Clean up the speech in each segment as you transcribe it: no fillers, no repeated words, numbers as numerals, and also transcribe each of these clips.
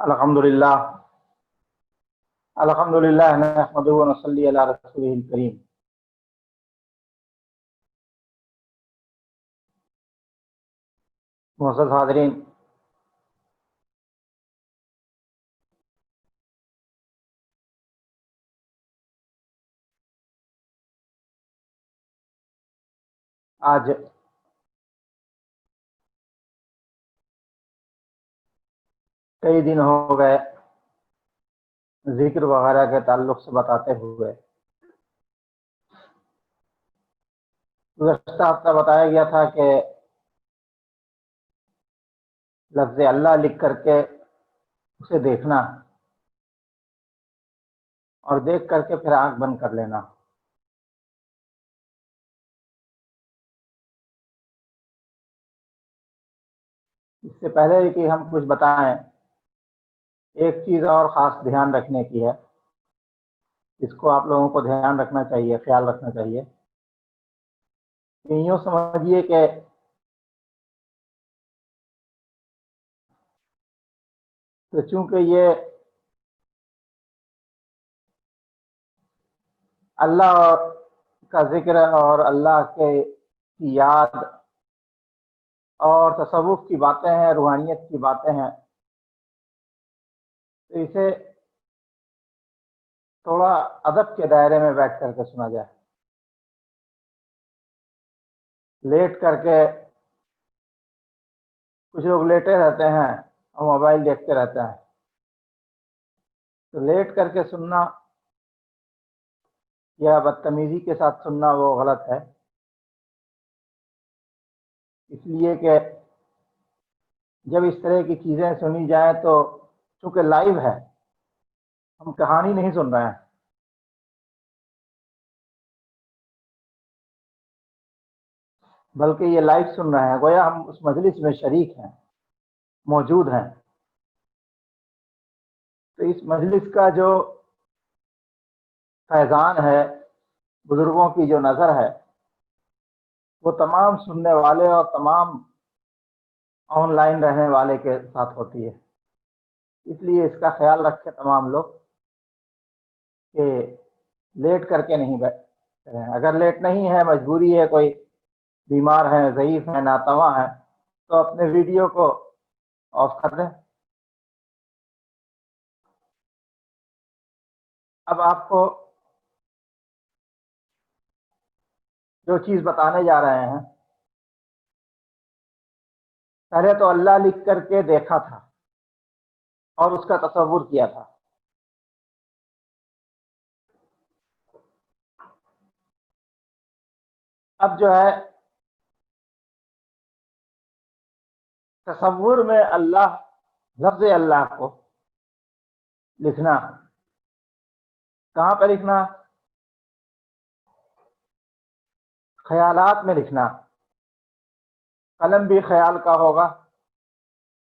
الحمدللہ الحمدللہ نحمدہ و نصلی علی رسولہ الکریم۔ معزز حاضرین، آج کئی دن ہو گئے ذکر وغیرہ کے تعلق سے بتاتے ہوئے۔ گزشتہ ہفتہ بتایا گیا تھا کہ لفظ اللہ لکھ کر کے اسے دیکھنا اور دیکھ کر کے پھر آنکھ بند کر لینا۔ اس سے پہلے کہ ہم کچھ بتائیں، ایک چیز اور خاص دھیان رکھنے کی ہے، اس کو آپ لوگوں کو دھیان رکھنا چاہیے، خیال رکھنا چاہیے کہ یوں سمجھیے کہ تو چونکہ یہ اللہ کا ذکر اور اللہ کی یاد اور تصوف کی باتیں ہیں، روحانیت کی باتیں ہیں، تو اسے تھوڑا ادب کے دائرے میں بیٹھ کر کے سنا جائے۔ لیٹ کر کے کچھ لوگ لیٹے رہتے ہیں اور موبائل دیکھتے رہتے ہیں، تو لیٹ کر کے سننا یا بدتمیزی کے ساتھ سننا وہ غلط ہے، اس لیے کہ جب اس طرح کی چیزیں سنی جائیں تو چونکہ لائیو ہے، ہم کہانی نہیں سن رہے ہیں، بلکہ یہ لائیو سن رہے ہیں، گویا ہم اس مجلس میں شریک ہیں، موجود ہیں۔ تو اس مجلس کا جو فیضان ہے، بزرگوں کی جو نظر ہے، وہ تمام سننے والے اور تمام آن لائن رہنے والے کے ساتھ ہوتی ہے۔ اس لیے اس کا خیال رکھیں تمام لوگ کہ لیٹ کر کے نہیں بیٹھے ہیں۔ اگر لیٹ نہیں ہے، مجبوری ہے، کوئی بیمار ہیں، ضعیف ہیں، ناتواں ہیں، تو اپنے ویڈیو کو آف کر دیں۔ اب آپ کو جو چیز بتانے جا رہے ہیں، پہلے تو اللہ لکھ کر کے دیکھا تھا اور اس کا تصور کیا تھا۔ اب جو ہے تصور میں اللہ، لفظ اللہ کو لکھنا، کہاں پہ لکھنا؟ خیالات میں لکھنا۔ قلم بھی خیال کا ہوگا،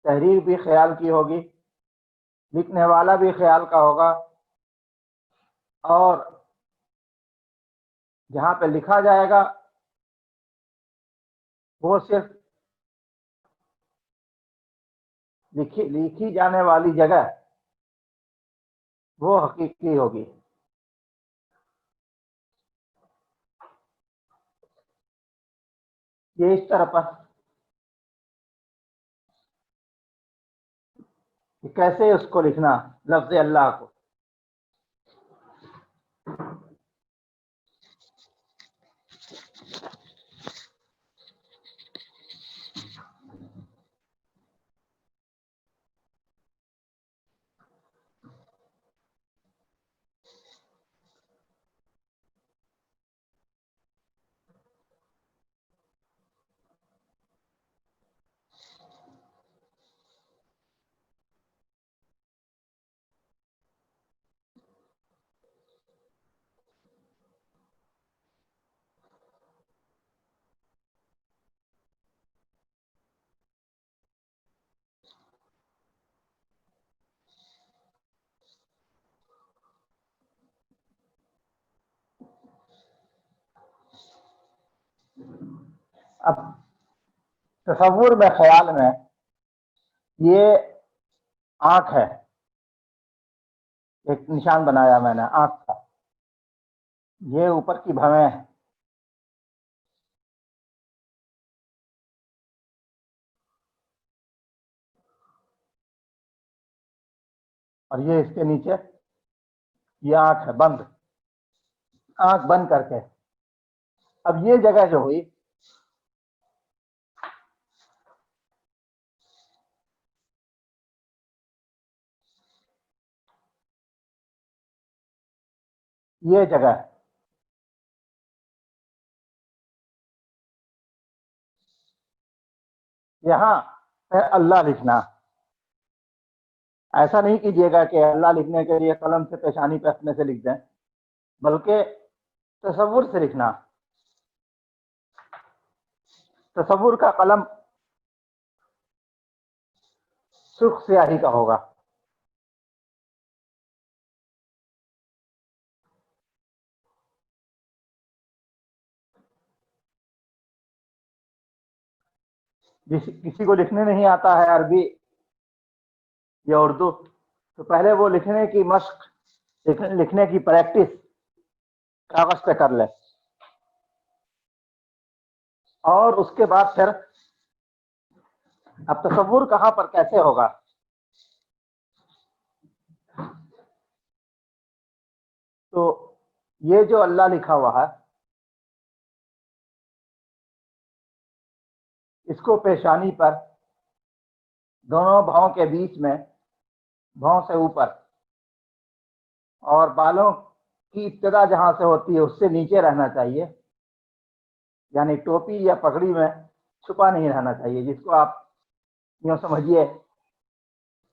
تحریر بھی خیال کی ہوگی، لکھنے والا بھی خیال کا ہوگا، اور جہاں پہ لکھا جائے گا وہ صرف لکھی جانے والی جگہ وہ حقیقی ہوگی۔ یہ اس طرح پر کہ کیسے اس کو لکھنا، لفظ اللہ کو۔ اب تصور میں، خیال میں، یہ आंख है, एक निशान बनाया मैंने आंख का, ये ऊपर की भवें है, और ये इसके नीचे ये आंख है बंद, आंख बंद करके। अब ये जगह जो हुई, ये जगह, यहाँ है अल्लाह लिखना। ऐसा नहीं कीजिएगा कि अल्लाह लिखने के लिए कलम से पेशानी पे अपने से लिख दें, बल्कि तसव्वुर से लिखना। तसव्वुर का कलम सुर्ख स्याही का होगा। किसी को लिखने नहीं आता है अरबी या उर्दू, तो पहले वो लिखने की मश्क, लिखने की प्रैक्टिस कागज पे कर ले, और उसके बाद फिर अब तसव्वुर कहाँ पर कैसे होगा। तो ये जो अल्लाह लिखा हुआ है, इसको पेशानी पर दोनों भौं के बीच में, भौं से ऊपर, और बालों की इब्तिदा जहां से होती है उससे नीचे रहना चाहिए, यानी टोपी या पगड़ी में छुपा नहीं रहना चाहिए, जिसको आप यूँ समझिए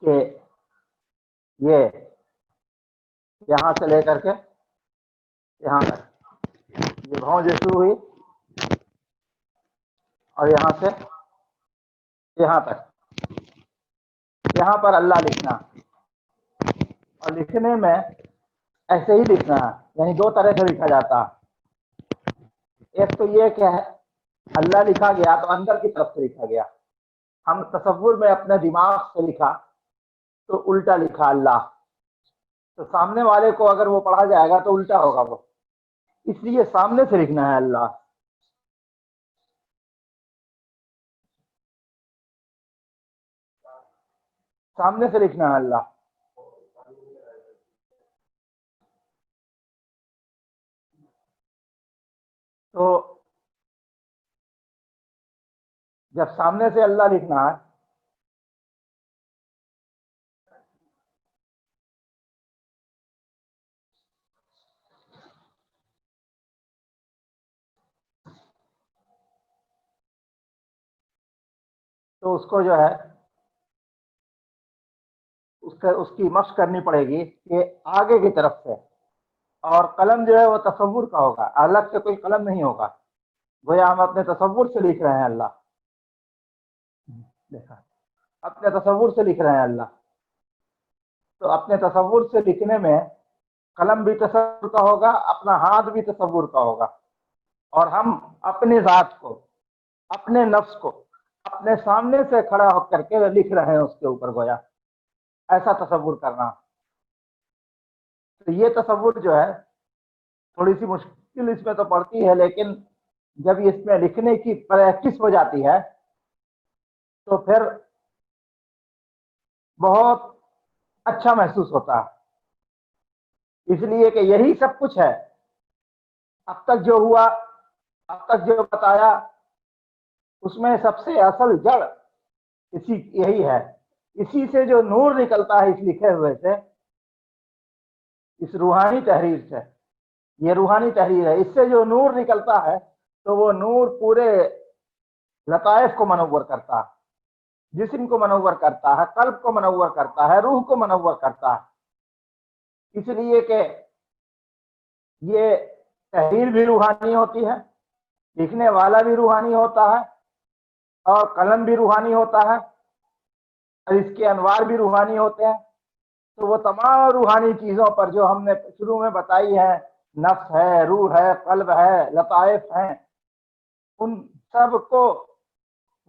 कि ये यहाँ से लेकर के यहाँ तक, ये भौं जो शुरू हुई और यहाँ से यहाँ तक, यहाँ पर अल्लाह लिखना। और लिखने में ऐसे ही लिखना है, यानी दो तरह से लिखा जाता है। एक तो ये क्या है, अल्लाह लिखा गया तो अंदर की तरफ से लिखा गया, हम तसव्वुर में अपने दिमाग से लिखा तो उल्टा लिखा अल्लाह, तो सामने वाले को अगर वो पढ़ा जाएगा तो उल्टा होगा वो, इसलिए सामने से लिखना है अल्लाह। सामने से लिखना है अल्लाह। तो जब सामने से अल्लाह लिखना है तो उसको जो है उसकी मश्क करनी पड़ेगी कि आगे की तरफ से, और कलम जो है वो तसव्वुर का होगा, अलग से कोई कलम नहीं होगा, गोया हम अपने तसव्वुर से लिख रहे हैं अल्लाह। देखा, अपने तसव्वुर से लिख रहे हैं अल्लाह। तो अपने तसव्वुर से लिखने में कलम भी तसव्वुर का होगा, अपना हाथ भी तसव्वुर का होगा, और हम अपनी जात को, अपने नफ्स को अपने सामने से खड़ा होकर के लिख रहे हैं उसके ऊपर, गोया ऐसा तसव्वुर करना। तो ये तसव्वुर जो है थोड़ी सी मुश्किल इसमें तो पड़ती है, लेकिन जब इसमें लिखने की प्रैक्टिस हो जाती है तो फिर बहुत अच्छा महसूस होता है। इसलिए कि यही सब कुछ है, अब तक जो हुआ, अब तक जो बताया, उसमें सबसे असल जड़ इसी यही है। इसी से जो नूर निकलता है इस लिखे हुए से, इस रूहानी तहरीर से, ये रूहानी तहरीर है, इससे जो नूर निकलता है तो वो नूर पूरे लताइफ को मनव्वर करता है, जिस्म को मनव्वर करता है, कल्ब को मनव्वर करता है, रूह को मनव्वर करता है। इसलिए कि ये तहरीर भी रूहानी होती है, लिखने वाला भी रूहानी होता है, और कलम भी रूहानी होता है, और इसके अनवार भी रूहानी होते हैं। तो वो तमाम रूहानी चीज़ों पर जो हमने शुरू में बताई है, नफ्स है, रूह है, कल्ब है, लताइफ हैं, उन सब को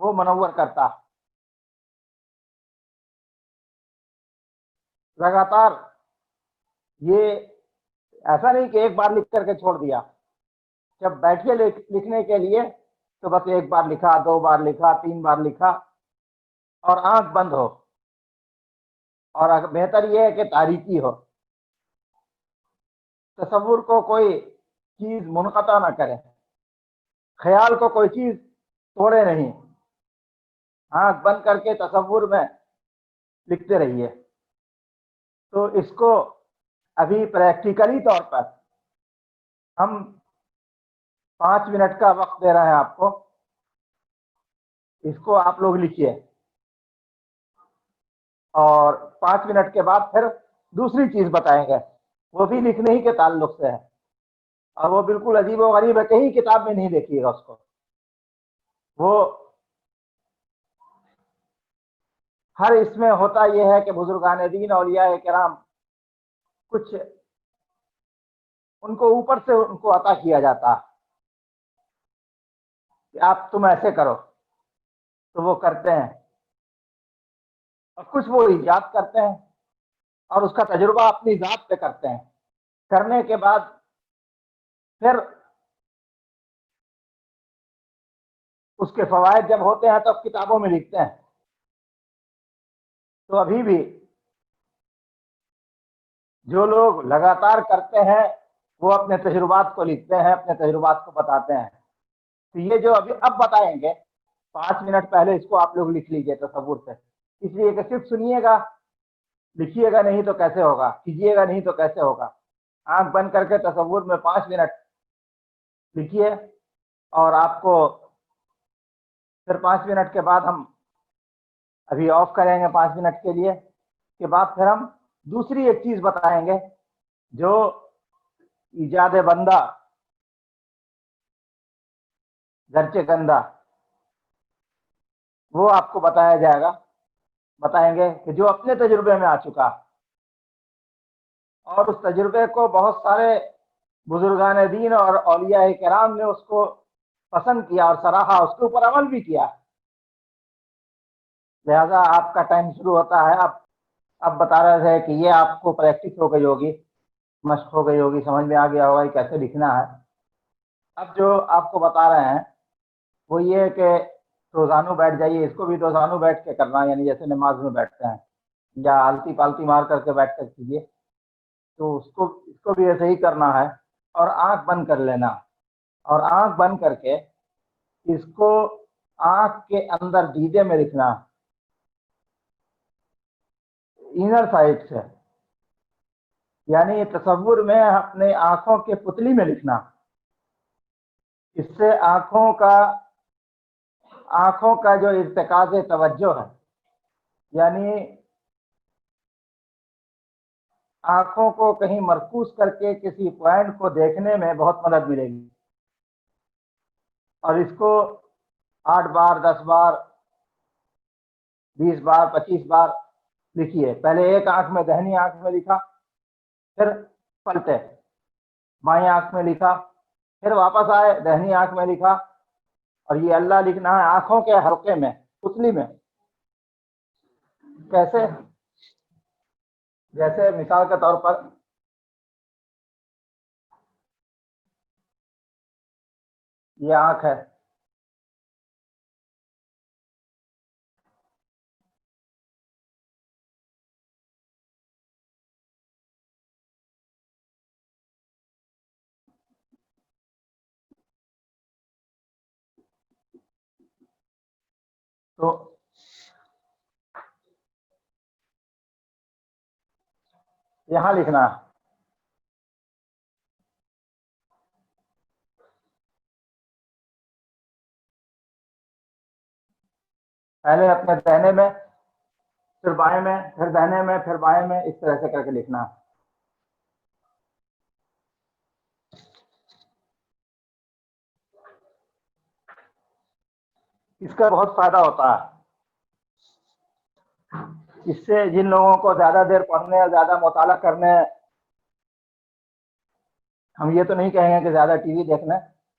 वो मनव्वर करता है। लगातार, ये ऐसा नहीं कि एक बार लिख करके छोड़ दिया। जब बैठिए लिखने के लिए तो बस एक बार लिखा, 2 बार लिखा, 3 बार लिखा, और आंख बंद हो, और बेहतर यह है कि तारीकी हो। तसव्वुर को कोई चीज मुनक़ता ना करे, ख्याल को कोई चीज तोड़े नहीं, आंख बंद करके तसव्वुर में लिखते रहिए। तो इसको अभी प्रैक्टिकली तौर पर हम 5 मिनट का वक्त दे रहे हैं आपको, इसको आप लोग लिखिए, और 5 मिनट के बाद फिर दूसरी चीज बताएंगे, वो भी लिखने ही के ताल्लुक से है, और वो बिल्कुल अजीब व गरीब है, कहीं किताब में नहीं देखिएगा उसको। वो हर इसमें होता यह है कि बुजुर्गान दीन औलिया किराम कुछ उनको ऊपर से उनको अता किया जाता कि आप तुम ऐसे करो, तो वो करते हैं, और कुछ वो इजाद करते हैं और उसका तजुर्बा अपनी जात पे करते हैं। करने के बाद फिर उसके फवायद जब होते हैं तो किताबों में लिखते हैं। तो अभी भी जो लोग लगातार करते हैं वो अपने तजुर्बात को लिखते हैं, अपने तजुर्बात को बताते हैं। तो ये जो अभी अब बताएंगे, 5 मिनट पहले इसको आप लोग लिख लीजिए तसव्वुर से, इसलिए कि सिर्फ सुनिएगा, लिखिएगा नहीं तो कैसे होगा, कीजिएगा नहीं तो कैसे होगा। आंख बंद करके तसव्वुर में 5 मिनट लिखिए, और आपको फिर 5 मिनट के बाद हम अभी ऑफ करेंगे 5 मिनट के लिए, के बाद फिर हम दूसरी एक चीज बताएंगे जो ईजाद बंदा गरचे गंदा, वो आपको बताया जाएगा, बताएंगे कि जो अपने तजुर्बे में आ चुका, और उस तजुर्बे को बहुत सारे बुजुर्गान दीन और औलिया किराम ने उसको पसंद किया और सराहा, उसके ऊपर अमल भी किया। लिहाजा आपका टाइम शुरू होता है। अब बता रहे थे कि ये आपको प्रैक्टिस हो गई होगी, मशक हो गई होगी, समझ में आ गया होगा कि कैसे लिखना है। अब जो आपको बता रहे हैं वो ये है कि रोजानू बैठ जाइए, इसको भी रोजानू बैठ के करना, यानी जैसे नमाज में बैठते हैं या आलती पालती मार करके बैठ कर कीजिए, तो इसको भी ऐसे ही करना है, और आंख बंद कर लेना, और आंख बंद करके इसको आंख के अंदर दीदे में लिखना, इनर साइड से, यानी तसव्वुर में अपने आंखों के पुतली में लिखना। इससे आंखों का जो इर्तिकाज तवज्जो है, यानी आंखों को कहीं मरकूज करके किसी पॉइंट को देखने में बहुत मदद मिलेगी। और इसको 8 बार, 10 बार, 20 बार, 25 बार लिखिए। पहले एक आंख में, दाहिनी आंख में लिखा, फिर पलटे, बाई आंख में लिखा, फिर वापस आए, दाहिनी आंख में लिखा, और ये अल्लाह लिखना है आंखों के हल्के में, पुतली में। कैसे? जैसे मिसाल के तौर पर ये आंख है, तो यहां लिखना है। पहले अपने दाहिने में, फिर बाएं में, फिर दाहिने में, फिर बाएं में, इस तरह से करके लिखना है। इसका बहुत फायदा होता है। इससे जिन लोगों को ज्यादा देर पढ़ने और ज्यादा मुताला करने, हम ये तो नहीं कहेंगे कि ज्यादा टीवी देखने,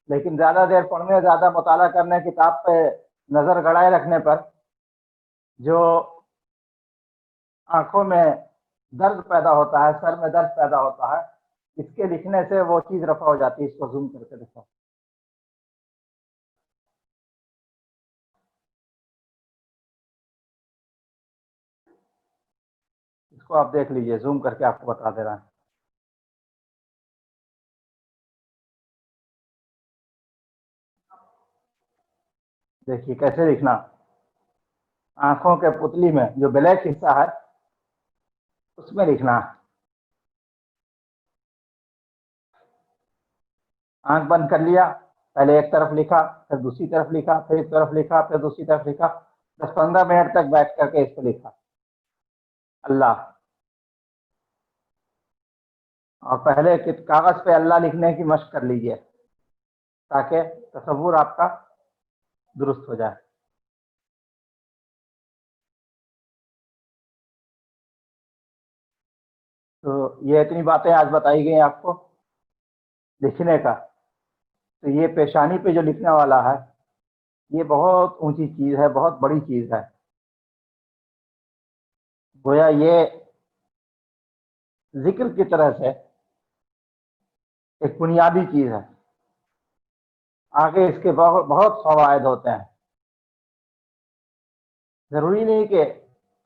लेकिन ज्यादा देर पढ़ने, ज्यादा मुताला करने, किताब पे नजर गड़ाए रखने पर जो आंखों में درد پیدا ہوتا ہے، سر میں درد پیدا ہوتا ہے، اس کے لکھنے سے وہ چیز رفع ہو جاتی ہے۔ اس کو زوم کر کے دیکھو، اس کو آپ دیکھ لیجئے، زوم کر کے آپ کو بتا دے رہا ہے۔ دیکھیے کیسے لکھنا، آنکھوں کے پتلی میں جو بلیک حصہ ہے اس میں لکھنا ہے۔ آنکھ بند کر لیا، پہلے ایک طرف لکھا، پھر دوسری طرف لکھا، پھر ایک طرف لکھا، پھر دوسری طرف لکھا، 10-15 منٹ تک بیٹھ کر کے اس پہ لکھا اللہ، اور پہلے کاغذ پہ اللہ لکھنے کی مشق کر لیجئے تاکہ تصور آپ کا درست ہو جائے۔ تو یہ اتنی باتیں آج بتائی گئی آپ کو لکھنے کا، تو یہ پیشانی پہ جو لکھنے والا ہے یہ بہت اونچی چیز ہے، بہت بڑی چیز ہے، گویا یہ ذکر کی طرح سے ایک بنیادی چیز ہے، آگے اس کے بہت فوائد ہوتے ہیں۔ ضروری نہیں کہ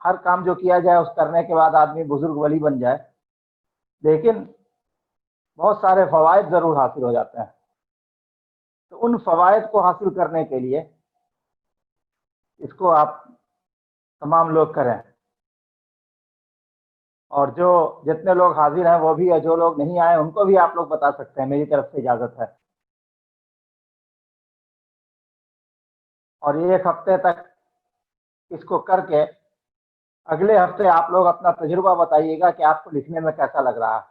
ہر کام جو کیا جائے اس کرنے کے بعد آدمی بزرگ ولی بن جائے، لیکن بہت سارے فوائد ضرور حاصل ہو جاتے ہیں۔ تو ان فوائد کو حاصل کرنے کے لیے اس کو آپ تمام لوگ کریں، اور جو جتنے لوگ حاضر ہیں وہ بھی ہے، جو لوگ نہیں آئے ان کو بھی آپ لوگ بتا سکتے ہیں، میری طرف سے اجازت ہے۔ اور ایک ہفتے تک اس کو کر کے اگلے ہفتے آپ لوگ اپنا تجربہ بتائیے گا کہ آپ کو لکھنے میں کیسا لگ رہا ہے۔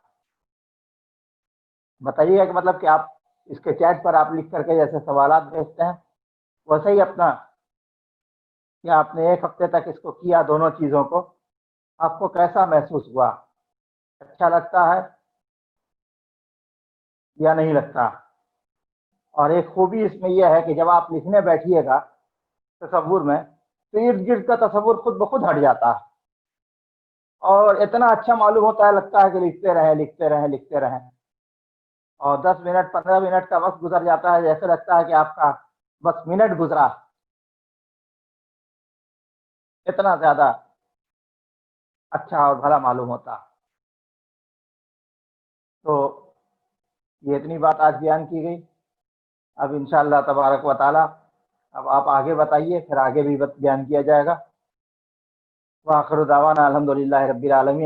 بتائیے گا کہ مطلب کہ آپ اس کے چیٹ پر آپ لکھ کر کے جیسے سوالات بھیجتے ہیں ویسے ہی اپنا، کہ آپ نے ایک ہفتے تک اس کو کیا، دونوں چیزوں کو، آپ کو کیسا محسوس ہوا، اچھا لگتا ہے یا نہیں لگتا۔ اور ایک خوبی اس میں یہ ہے کہ جب آپ لکھنے بیٹھیے گا تصور میں تو ارد گرد کا تصور خود بخود ہٹ جاتا ہے، اور اتنا اچھا معلوم ہوتا ہے، لگتا ہے کہ لکھتے رہیں لکھتے رہیں لکھتے رہیں، اور 10 منٹ 15 منٹ کا وقت گزر جاتا ہے، جیسے لگتا ہے کہ آپ کا بس منٹ گزرا، اتنا زیادہ اچھا اور بھلا معلوم ہوتا۔ تو یہ اتنی بات آج بیان کی گئی، اب انشاءاللہ تبارک و تعالی اب آپ آگے بتائیے، پھر آگے بھی بیان کیا جائے گا۔ وآخر دعوانا الحمدللہ رب العالمین۔